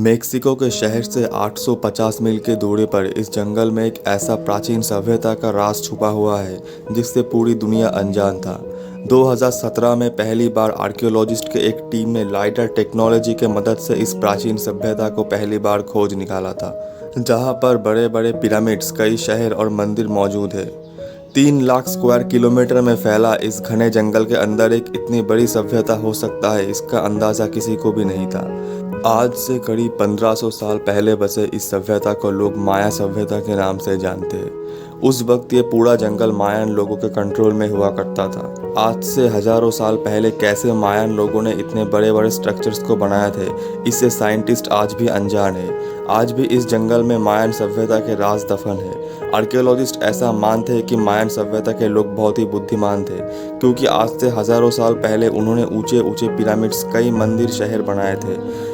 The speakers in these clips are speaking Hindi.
मेक्सिको के शहर से 850 मील की दूरी पर इस जंगल में एक ऐसा प्राचीन सभ्यता का राज छुपा हुआ है जिससे पूरी दुनिया अनजान था। 2017 में पहली बार आर्कियोलॉजिस्ट के एक टीम ने लाइडर टेक्नोलॉजी के मदद से इस प्राचीन सभ्यता को पहली बार खोज निकाला था, जहां पर बड़े बड़े पिरामिड्स, कई शहर और मंदिर मौजूद है। 3 लाख स्क्वायर किलोमीटर में फैला इस घने जंगल के अंदर एक इतनी बड़ी सभ्यता हो सकता है, इसका अंदाज़ा किसी को भी नहीं था। आज से करीब 1500 साल पहले बसे इस सभ्यता को लोग माया सभ्यता के नाम से जानते हैं। उस वक्त ये पूरा जंगल मायन लोगों के कंट्रोल में हुआ करता था। आज से हजारों साल पहले कैसे मायन लोगों ने इतने बड़े बड़े स्ट्रक्चर्स को बनाए थे, इससे साइंटिस्ट आज भी अनजान है। आज भी इस जंगल में मायन सभ्यता के राज दफन है। आर्कियोलॉजिस्ट ऐसा मानते हैं कि मायन सभ्यता के लोग बहुत ही बुद्धिमान थे, क्योंकि आज से हजारों साल पहले उन्होंने ऊंचे ऊंचे पिरामिड्स, कई मंदिर, शहर बनाए थे।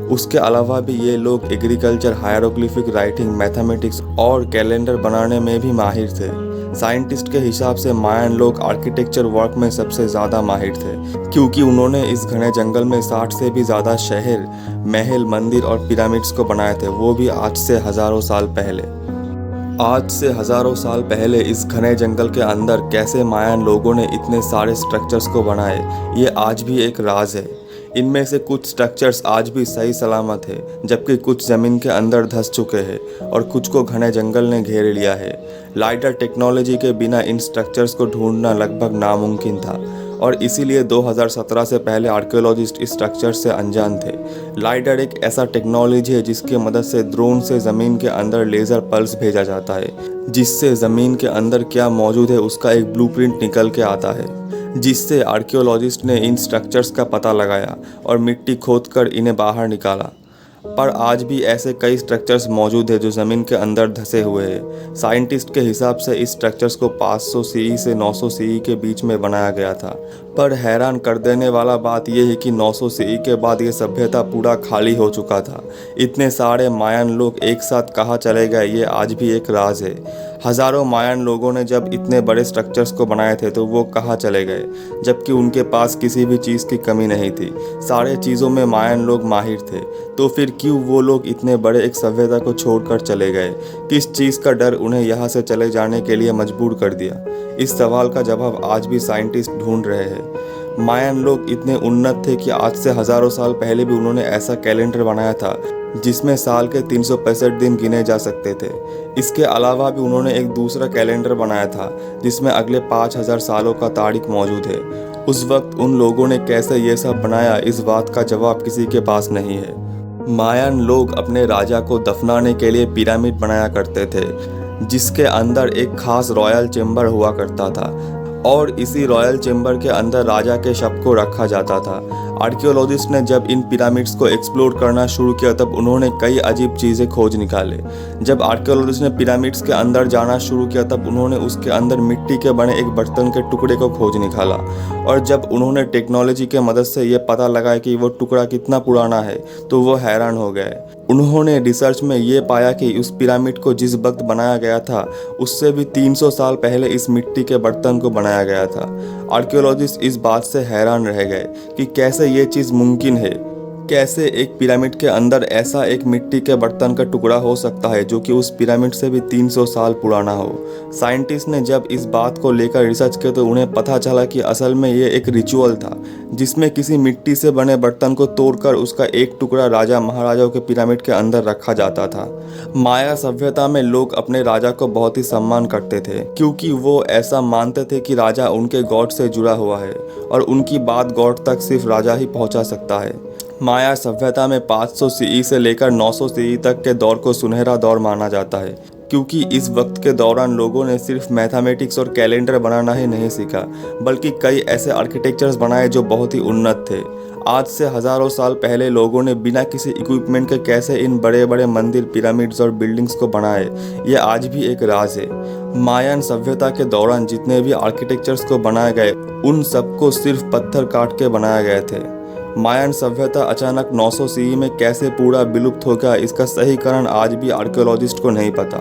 उसके अलावा भी ये लोग एग्रीकल्चर, हायरोग्लिफिक राइटिंग, मैथमेटिक्स और कैलेंडर बनाने में भी माहिर थे। साइंटिस्ट के हिसाब से मायन लोग आर्किटेक्चर वर्क में सबसे ज़्यादा माहिर थे, क्योंकि उन्होंने इस घने जंगल में 60 से भी ज़्यादा शहर, महल, मंदिर और पिरामिड्स को बनाए थे, वो भी आज से हज़ारों साल पहले। आज से हज़ारों साल पहले इस घने जंगल के अंदर कैसे मायन लोगों ने इतने सारे स्ट्रक्चर्स को बनाए, ये आज भी एक राज है। इनमें से कुछ स्ट्रक्चर्स आज भी सही सलामत है, जबकि कुछ ज़मीन के अंदर धंस चुके हैं और कुछ को घने जंगल ने घेर लिया है। लाइडर टेक्नोलॉजी के बिना इन स्ट्रक्चर्स को ढूंढना लगभग नामुमकिन था, और इसीलिए 2017 से पहले आर्कियोलॉजिस्ट इस स्ट्रक्चर से अनजान थे। लाइडर एक ऐसा टेक्नोलॉजी है जिसकी मदद से ड्रोन से ज़मीन के अंदर लेज़र पल्स भेजा जाता है, जिससे ज़मीन के अंदर क्या मौजूद है उसका एक ब्लूप्रिंट निकल के आता है, जिससे आर्कियोलॉजिस्ट ने इन स्ट्रक्चर्स का पता लगाया और मिट्टी खोदकर इन्हें बाहर निकाला। पर आज भी ऐसे कई स्ट्रक्चर्स मौजूद हैं जो ज़मीन के अंदर धंसे हुए हैं। साइंटिस्ट के हिसाब से इस स्ट्रक्चर्स को 500 सीई से 900 सीई के बीच में बनाया गया था। पर हैरान कर देने वाला बात यह है कि 900 सीई के बाद ये सभ्यता पूरा खाली हो चुका था। इतने सारे मायन लोग एक साथ कहाँ चले गए, ये आज भी एक राज है। हज़ारों मायन लोगों ने जब इतने बड़े स्ट्रक्चर्स को बनाए थे तो वो कहाँ चले गए, जबकि उनके पास किसी भी चीज़ की कमी नहीं थी। सारे चीज़ों में मायन लोग माहिर थे, तो फिर क्यों वो लोग इतने बड़े एक सभ्यता को छोड़कर चले गए? किस चीज़ का डर उन्हें यहाँ से चले जाने के लिए मजबूर कर दिया? इस सवाल का जवाब आज भी साइंटिस्ट ढूंढ रहे हैं। मायन लोग इतने उन्नत थे कि आज से हज़ारों साल पहले भी उन्होंने ऐसा कैलेंडर बनाया था जिसमें साल के 365 दिन गिने जा सकते थे। इसके अलावा भी उन्होंने एक दूसरा कैलेंडर बनाया था जिसमें अगले 5000 सालों का तारीख मौजूद है। उस वक्त उन लोगों ने कैसे ये सब बनाया, इस बात का जवाब किसी के पास नहीं है। मायन लोग अपने राजा को दफनाने के लिए पिरामिड बनाया करते थे, जिसके अंदर एक खास रॉयल चेम्बर हुआ करता था, और इसी रॉयल चेम्बर के अंदर राजा के शव को रखा जाता था। आर्कियोलॉजिस्ट ने जब इन पिरामिड्स को एक्सप्लोर करना शुरू किया तब उन्होंने कई अजीब चीज़ें खोज निकाले। जब आर्कियोलॉजिस्ट ने पिरामिड्स के अंदर जाना शुरू किया तब उन्होंने उसके अंदर मिट्टी के बने एक बर्तन के टुकड़े को खोज निकाला, और जब उन्होंने टेक्नोलॉजी के मदद से ये पता लगाया कि वो टुकड़ा कितना पुराना है तो वो हैरान हो गए। उन्होंने रिसर्च में ये पाया कि उस पिरामिड को जिस वक्त बनाया गया था उससे भी 300 साल पहले इस मिट्टी के बर्तन को बनाया गया था। आर्कियोलॉजिस्ट इस बात से हैरान रह गए कि कैसे ये चीज़ मुमकिन है, कैसे एक पिरामिड के अंदर ऐसा एक मिट्टी के बर्तन का टुकड़ा हो सकता है जो कि उस पिरामिड से भी 300 साल पुराना हो। साइंटिस्ट ने जब इस बात को लेकर रिसर्च किया तो उन्हें पता चला कि असल में ये एक रिचुअल था जिसमें किसी मिट्टी से बने बर्तन को तोड़कर उसका एक टुकड़ा राजा महाराजाओं के पिरामिड के अंदर रखा जाता था। माया सभ्यता में लोग अपने राजा को बहुत ही सम्मान करते थे, क्योंकि वो ऐसा मानते थे कि राजा उनके गॉड से जुड़ा हुआ है और उनकी बात गॉड तक सिर्फ राजा ही पहुंचा सकता है। माया सभ्यता में 500 सीई से लेकर 900 सीई तक के दौर को सुनहरा दौर माना जाता है, क्योंकि इस वक्त के दौरान लोगों ने सिर्फ मैथमेटिक्स और कैलेंडर बनाना ही नहीं सीखा, बल्कि कई ऐसे आर्किटेक्चर्स बनाए जो बहुत ही उन्नत थे। आज से हज़ारों साल पहले लोगों ने बिना किसी इक्विपमेंट के कैसे इन बड़े बड़े मंदिर, पिरामिड्स और बिल्डिंग्स को बनाए, ये आज भी एक राज है। मायन सभ्यता के दौरान जितने भी आर्किटेक्चर्स को बनाए गए उन सबको सिर्फ पत्थर काट के बनाए गए थे। मायन सभ्यता अचानक 900 सीई में कैसे पूरा विलुप्त हो गया, इसका सही कारण आज भी आर्कियोलॉजिस्ट को नहीं पता।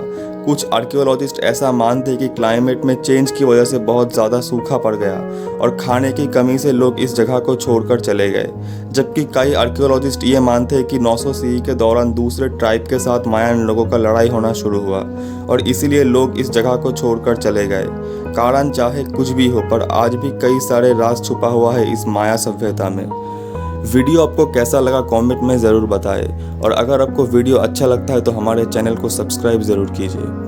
कुछ आर्कियोलॉजिस्ट ऐसा मानते हैं कि क्लाइमेट में चेंज की वजह से बहुत ज़्यादा सूखा पड़ गया और खाने की कमी से लोग इस जगह को छोड़कर चले गए, जबकि कई आर्कियोलॉजिस्ट ये मानते हैं कि 900 सीई के दौरान दूसरे ट्राइब के साथ मायान लोगों का लड़ाई होना शुरू हुआ और इसीलिए लोग इस जगह को छोड़कर चले गए। कारण चाहे कुछ भी हो, पर आज भी कई सारे राज छुपा हुआ है इस माया सभ्यता में। वीडियो आपको कैसा लगा कमेंट में ज़रूर बताएं और अगर आपको वीडियो अच्छा लगता है तो हमारे चैनल को सब्सक्राइब ज़रूर कीजिए।